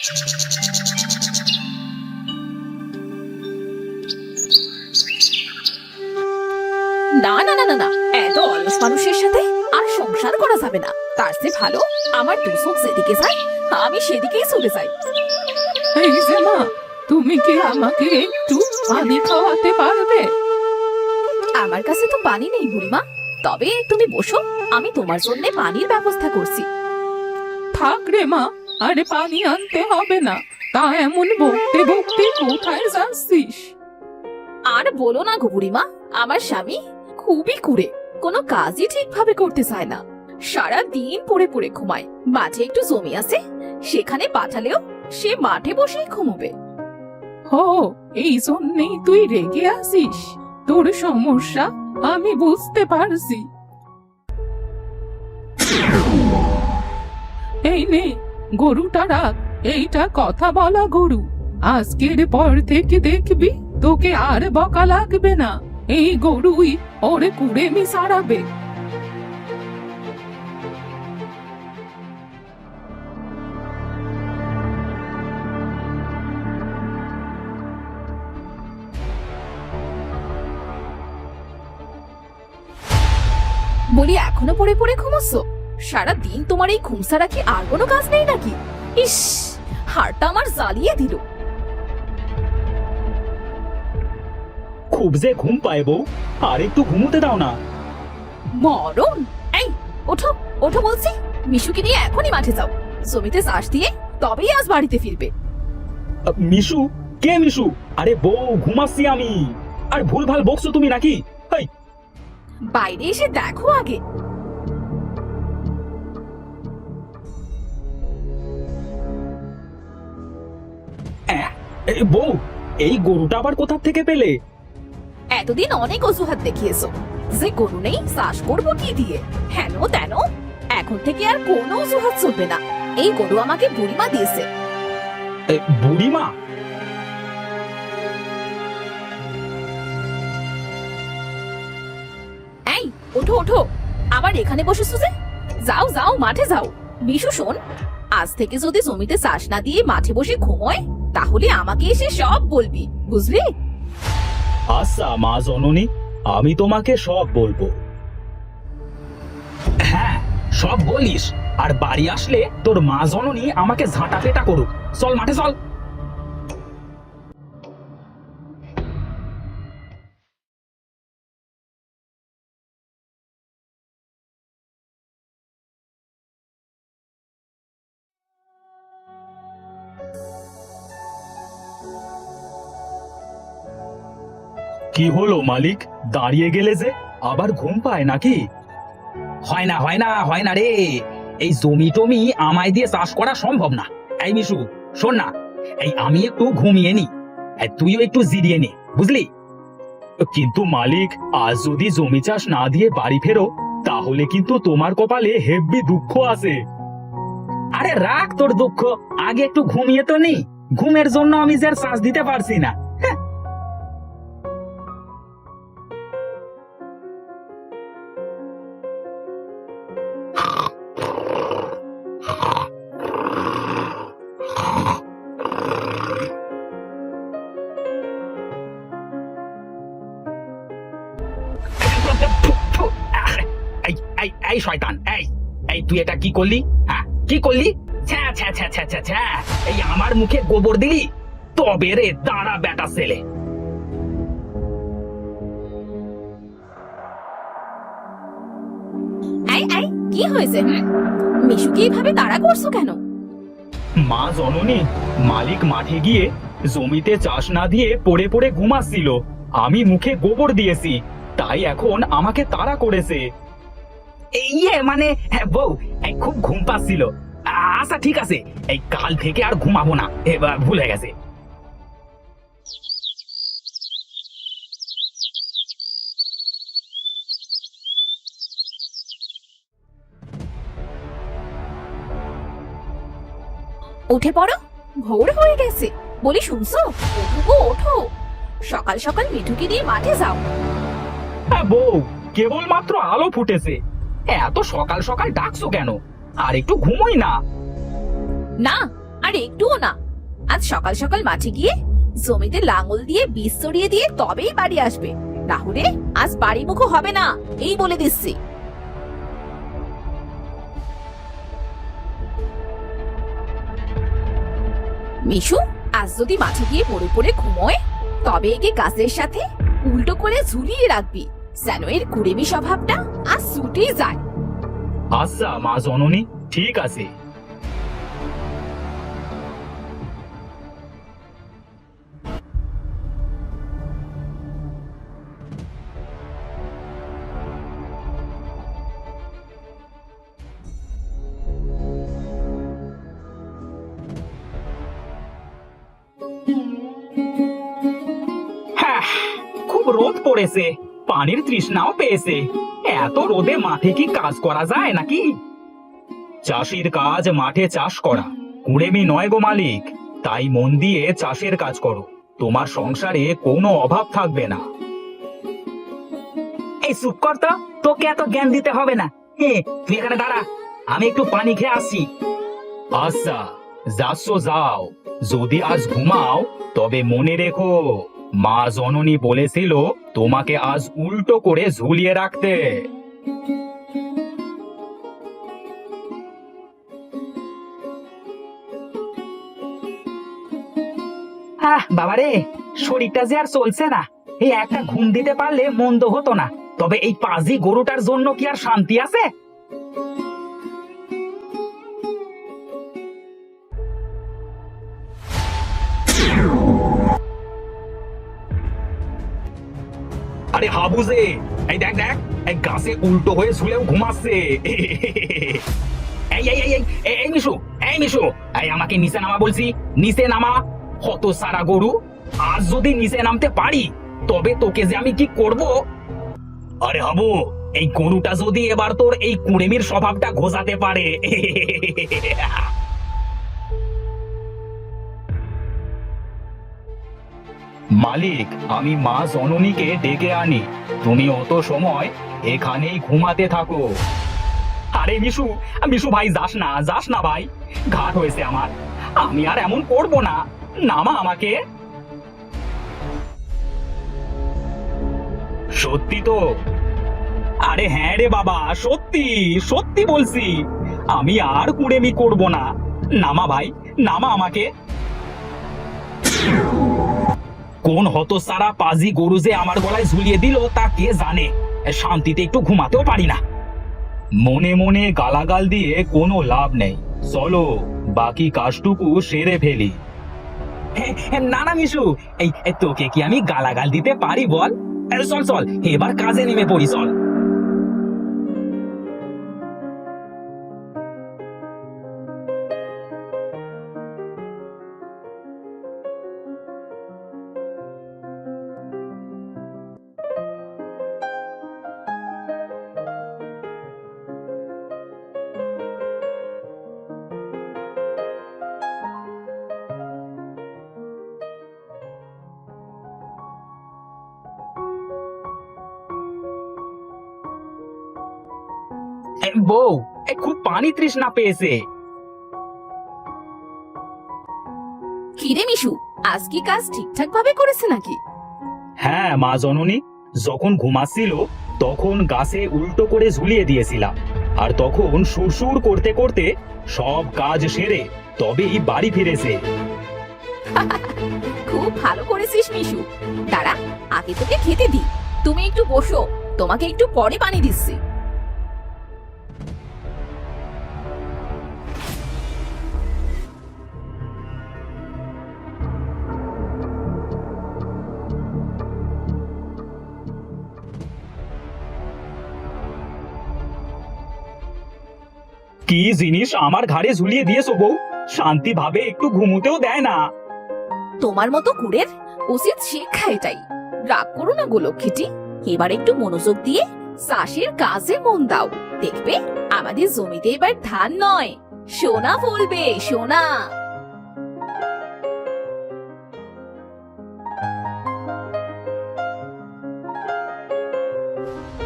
না না না না না, এত অলস মানুষের সাথে আর সংসার করা যাবে না। তার চেয়ে ভালো আমার দুচোখ যেদিকে যায় আমি সেদিকেই চলে যাই। এই যে মা, তুমি কি আমাকে একটু পানি খাওয়াতে পারবে? আমার কাছে তো পানি নেই বুড়িমা, তবে তুমি বসো, আমি তোমার জন্য পানির ব্যবস্থা করছি। থাক রে মা, আরে পানি আনতে হবে না। তা এমন বকতে বকতে কোথায় যাচ্ছিস? আর বলো না গো বুড়িমা, আমার স্বামী খুবই কুড়ে, কোনো কাজই ঠিকভাবে করতে চায় না। সারা দিন পড়ে পড়ে ঘুমায়। মাঠে একটু জমি আছে, সেখানে পাঠালেও সে মাঠে বসেই ঘুমোবে। ও, এই জন্যই তুই রেগে আছিস? তোর সমস্যা আমি বুঝতে পারছি। এই নে, গরুটা রাখ, এইটা কথা বলা গরু। আজকের পর থেকে দেখবি তোকে আর বকা লাগবে না। এই গরুই ওরে কুড়েমি সারাবে। বলি এখনো পড়ে পড়ে ঘুমোচ্ছ? সারা দিন তোমার এই ঘুম ছাড়া কি আর কোনো কাজ নেই নাকি? ইস, হাড়টা আমার জ্বালিয়ে দিল। খুব যে ঘুম পায় বউ, আর একটু ঘুমোতে দাও না। মরণ! এই ওঠো ওঠো বলছি, মিশুকে নিয়ে এখনই মাঠে যাও। জমিতে চাষ দিয়ে তবেই আজ বাড়িতে ফিরবে। মিশু? কে মিশু? আরে বউ, ঘুমাচ্ছি আমি। আর ভুলভাল বকছো তুমি নাকি? এই, বাইরে এসে দেখো আগে। বউ, এই গরুটা আবার কোথা থেকে পেলে? এতদিন অনেক অজুহাত দেখিয়েছো যে গরু নেই, চাষ করবো কি দিয়ে, হেন তেন। এখন থেকে আর কোনো অজুহাত চলবে না। এই গরু আমাকে বুড়িমা দিয়েছে। বুড়িমা? এই ওঠো ওঠো, আবার এখানে বসেছো যে? যাও যাও, মাঠে যাও। মিশু শোন, আজ থেকে যদি জমিতে চাষ না দিয়ে মাঠে বসে ঘুমোয়, তাহলে আমাকে এসে সব বলবি, বুঝলি? আচ্ছা মা জননী, আমি তোমাকে সব বলবো। হ্যাঁ, সব বলিস। আর বাড়ি আসলে তোর মা জননী আমাকে ঝাঁটা পেটা করুক। চল মাঠে চল। কি হলো মালিক, দাঁড়িয়ে গেলে যে? আবার ঘুম পায় নাকি? হয় না হয় না হয় না রে, এই জমি টমি আমায় দিয়ে চাষ করা সম্ভব না। এই মিশু শোন না, এই আমি একটু ঘুমিয়ে নি, তুইও একটু জিরিয়ে নে, বুঝলি? কিন্তু মালিক, আজ যদি জমি চাষ না দিয়ে বাড়ি ফেরো, তাহলে কিন্তু তোমার কপালে হেব্বি দুঃখ আছে। আরে রাখ তোর দুঃখ, আগে একটু ঘুমিয়ে তো নি। ঘুমের জন্য আমি যে আর চাষ দিতে পারছি না। এই শয়তান, এই তুই এটা কি করলি? হ্যাঁ, কি করলি? ছ্যা ছ্যা ছ্যা ছ্যা ছ্যা ছ্যা, এই আমার মুখে গোবর দিলি? তবে রে দাঁড়া বেটা ছেলে। এই এই কি হয়েছে? মিশুকে এইভাবে তাড়া করছো কেন? মা জননী, মালিক মাঠে গিয়ে জমিতে চাষ না দিয়ে পড়ে পড়ে ঘুমাচ্ছিল। আমি মুখে গোবর দিয়েছি, তাই এখন আমাকে তাড়া করেছে। মানে বউ, খুব ঘুম পাচ্ছিল। আচ্ছা ঠিক আছে, এই কাল থেকে আর ঘুমাবো না, এবার ভুলে গেছে। উঠে পড়ো, ভোর হয়ে গেছে। বলি শুনছো? ওঠো গো ওঠো, সকাল সকাল মিঠুকে নিয়ে মাঠে যাও। বউ, কেবল মাত্র আলো ফুটেছে, এত সকাল সকাল ডাকছো কেন? আর একটু ঘুমোই না। না, আর একটুও না। আজ সকাল সকাল মাঠে গিয়ে জমিতে লাঙল দিয়ে বীজ ছড়িয়ে দিয়ে তবেই বাড়ি আসবে, না হলে আজ বাড়ি মুখো হবে না, এই বলে দিচ্ছি। মিশু, আজ যদি মাঠে গিয়ে পড়ে পড়ে ঘুমোয় তবে একে গাছের সাথে উল্টো করে ঝুলিয়ে রাখবি, যেন এর কুড়েমি স্বভাবটা আজ ছুটেই যায়। আচ্ছা মা জননী, ঠিক আছে। হ্যাঁ, খুব রোদ পড়েছে, পানির তৃষ্ণাও পেয়েছে। এত রোদে মাঠে কি কাজ করা যায় নাকি? চাষির কাজ মাঠে চাষ করা, কুড়েমি নয় গো মালিক। তাই মন দিয়ে চাষের কাজ করো, তোমার সংসারে কোনো অভাব থাকবে না। এই চুপ কর তো, তোকে এত জ্ঞান দিতে হবে না। তুই এখানে দাঁড়া, আমি একটু পানি খেয়ে আসছি। আচ্ছা, যাচ্ছ যাও। যদি আজ ঘুমাও তবে মনে রেখো, মা জননী বলেছিল তোমাকে আজ উল্টো করে ঝুলিয়ে রাখতে। বাবারে, শরীরটা যে আর চলছে না। এই একটা ঘুম দিতে পারলে মন্দ হতো না, তবে এই পাজি গরুটার জন্য কি আর শান্তি আছে? আরে হাবুজে, এই দেখ দেখ, এই গাছে উল্টো হয়ে ঝুলেও ঘুমাচ্ছে। এই এই এই এই এই মিশু, এই মিশু, এই আমাকে নিচে নামা বলছি, নিচে নামা। হত সারা গরু, আজ যদি নিচে নামতে পারি তবে তোকে যে আমি কি করব। আরে হাবু, এই গরুটা যদি এবার তোর এই কুড়েমির স্বভাবটা ঘোচাতে পারে। মালিক, আমি মা জননীকে ডেকে আনি, তুমি অত সময় এখানেই ঘুমাতে থাকো। আরে মিশু, মিশু ভাই, যাস না, যাস না ভাই, ঘাট হয়েছে আমার, আমি আর এমন করব না, নামা আমাকে। সত্যি তো? আরে হ্যাঁ রে বাবা, সত্যি সত্যি বলছি, আমি আর কুড়েমি করব না, নামা ভাই, নামা আমাকে। কোন হতসারা পাজি গরু যে আমার গলায় ঝুলিয়ে দিল তা কে জানে, শান্তিতে একটু ঘুমাতেও পারি না। মনে মনে গালাগাল দিয়ে কোনো লাভ নেই, চলো বাকি কাজটুকু সেরে ফেলি। না না মিশু, এই তোকে কি আমি গালাগাল দিতে পারি বল? চল চল, এবার কাজে নেমে পড়ি, চল। বউ, খুব পানি তৃষ্ণা পেয়েছে। কিরে মিশু, আজ কি কাজ ঠিকঠাক ভাবে করেছে নাকি? হ্যাঁ মা জননী, যখন ঘুমাচ্ছিল তখন গাছে উল্টো করে ঝুলিয়ে দিয়েছিলাম, আর তখন সুরসুর করতে করতে সব কাজ সেরে তবেই বাড়ি ফিরেছে। খুব ভালো করেছিস মিশু। দাঁড়া, আগে তোকে খেতে দি, তুমি একটু বসো, তোমাকে একটু পরে পানি দিচ্ছি। কি জিনিস আমার ঘাড়ে ঝুলিয়ে দিয়েছো বউ, শান্তি ভাবে একটু ঘুমোতেও দেয় না। তোমার মতো কুড়ের উচিত শিক্ষা এটাই। রাগ করো না গো লক্ষ্মীটি, এবার একটু মনোযোগ দিয়ে চাষের কাজে মন দাও, দেখবে আমাদের জমিতে এবার ধান নয় সোনা ফলবে, সোনা।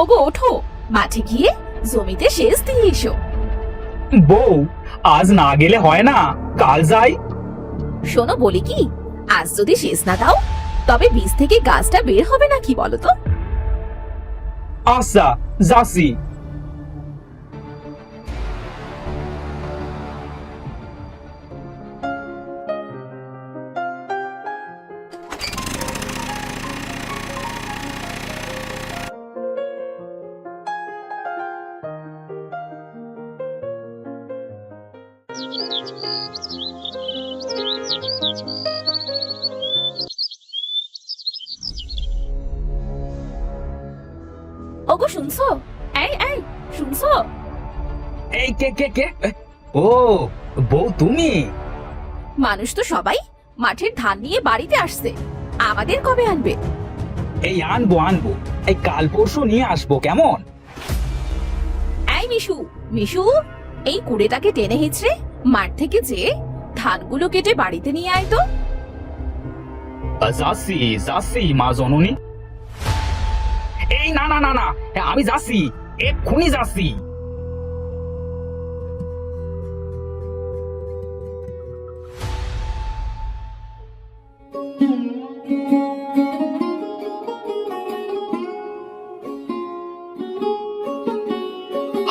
ওগো ওঠো, মাঠে গিয়ে জমিতে সেচ দিয়ে এসো। বউ, আজ না গেলে হয় না, কাল যাই। শোনো বলি কি, আজ যদি শেষ না দাও তবে বীজ থেকে গাছটা বের হবে না, কি বলো তো? আচ্ছা, যাচ্ছি। ওগো শুনছো? এই এই, শুনছো? এই কে কে কে? ও, বউ তুমি? মানুষ তো সবাই মাঠের ধান নিয়ে বাড়িতে আসছে, আমাদের কবে আনবে? এই আনবো আনবো, এই কাল পরশু নিয়ে আসবো, কেমন? এই মিশু, মিশু, এই কুড়েটাকে টেনে হিচড়ে মাঠ থেকে যে ধানগুলো কেটে বাড়িতে নিয়ে আয় তো। যাচ্ছি যাচ্ছি মা জননী। এই না না না না, আমি যাচ্ছি, এক্ষুনি যাচ্ছি।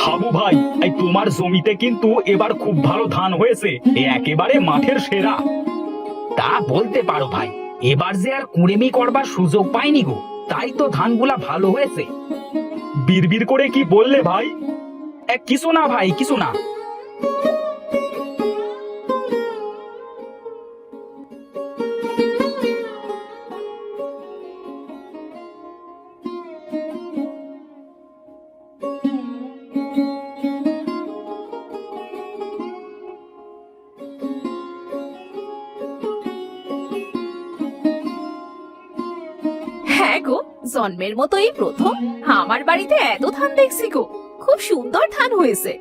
হাবু ভাই, এই তোমার জমিতে কিন্তু এবার খুব ভালো ধান হয়েছে, একেবারে মাঠের সেরা। তা বলতে পারো ভাই, এবার যে আর কুড়েমি করবার সুযোগ পাইনি গো, তাই তো ধানগুলা ভালো হয়েছে। বিড়বিড় করে কি বললে ভাই? কিছু না ভাই, কিছু না। হ্যাঁ গো, জন্মের মতো এই প্রথম আমার বাড়িতে এত ধান দেখছি গো, খুব সুন্দর ধান হয়েছে।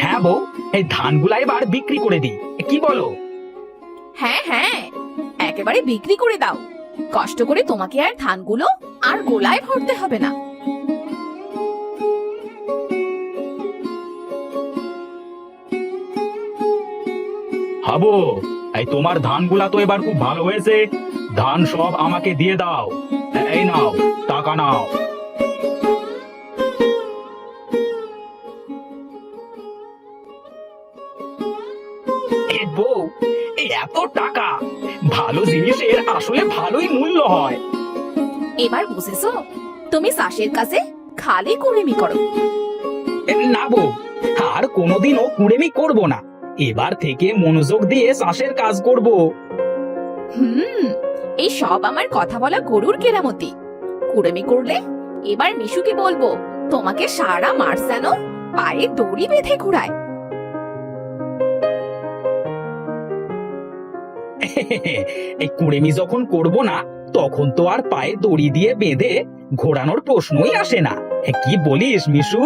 হ্যাঁ বউ, এই ধানগুলা এবার বিক্রি করে দিই, কি বলো? হ্যাঁ হ্যাঁ, একেবারে বিক্রি করে দাও, কষ্ট করে তোমাকে আর ধানগুলো আর গোলায় ভরতে হবে না। হাবু, এই তোমার ধানগুলা তো এবার খুব ভালো হয়েছে, ধান সব আমাকে দিয়ে দাও। এই নাও, টাকা নাও। বউ, এত টাকা, ভালো জিনিসের আসলে ভালোই মূল্য হয়। এবার বুঝেছো, তুমি চাষের কাছে খালি কুড়েমি করো। না বউ, আর কোনোদিনও কুড়েমি করব না, এবার থেকে মনোযোগ দিয়ে চাষের কাজ করব। এই সব আমার কথা বলা গরুর কেরামতি। কুড়েমি করলে এবার মিশুকে বলবো তোমাকে সারা মাস যেন পায়ে দড়ি বেঁধে ঘুরায়। এই কুড়েমি যখন করব না, তখন তো আর পায়ে দড়ি দিয়ে বেঁধে ঘোরানোর প্রশ্নই আসে না। কি বলিস মিশু?